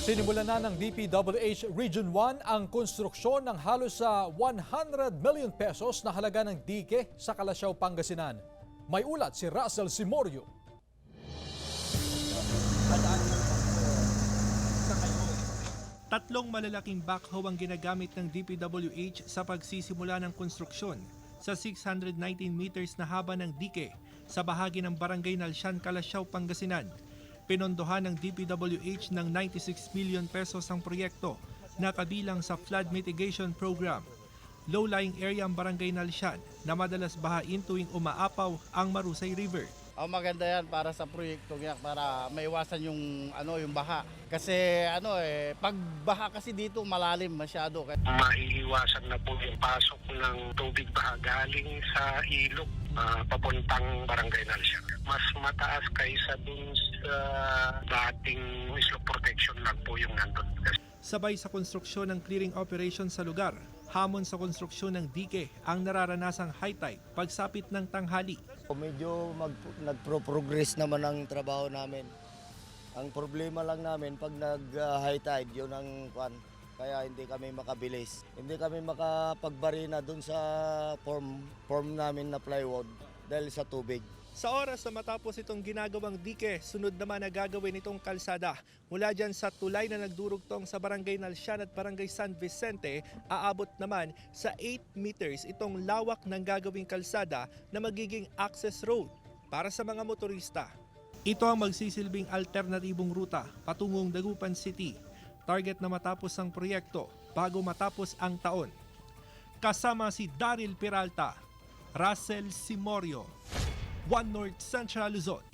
Sinimulan na ng DPWH Region 1 ang konstruksyon ng halos sa 100 million pesos na halaga ng dike sa Calasiao, Pangasinan. May ulat si Russell Simorio. Tatlong malalaking backhoe ang ginagamit ng DPWH sa pagsisimula ng konstruksyon sa 619 meters na haba ng dike sa bahagi ng Barangay Nalsian, Calasiao, Pangasinan. Pinondohan ng DPWH ng 96 million pesos ang proyekto na kabilang sa flood mitigation program. Low-lying area ang Barangay Nalsian na madalas bahain tuwing umaapaw ang Marusay River. Maganda yan para sa proyekto niya para maiwasan yung yung baha. Kasi pag baha kasi dito malalim masyado. Maiiwasan na po yung pasok ng tubig baha galing sa ilog papuntang Barangay Nalsian. Mas mataas kaysa dun sa dating slope protection lang po yung nandun. Sabay sa konstruksyon ng clearing operation sa lugar, hamon sa konstruksyon ng dike ang nararanasang high tide pagsapit ng tanghali. Medyo nagpro-progress naman ang trabaho namin. Ang problema lang namin pag nag-high tide, yun ang kaya hindi kami makabilis. Hindi kami makapagbarina dun sa form namin na plywood dahil sa tubig. Sa oras na matapos itong ginagawang dike, sunod naman na gagawin itong kalsada. Mula dyan sa tulay na nagdurugtong sa Barangay Nalsian at Barangay San Vicente, aabot naman sa 8 meters itong lawak ng gagawing kalsada na magiging access road para sa mga motorista. Ito ang magsisilbing alternatibong ruta patungong Dagupan City. Target na matapos ang proyekto bago matapos ang taon. Kasama si Daryl Peralta, Russell Simorio, One North Central Luzon.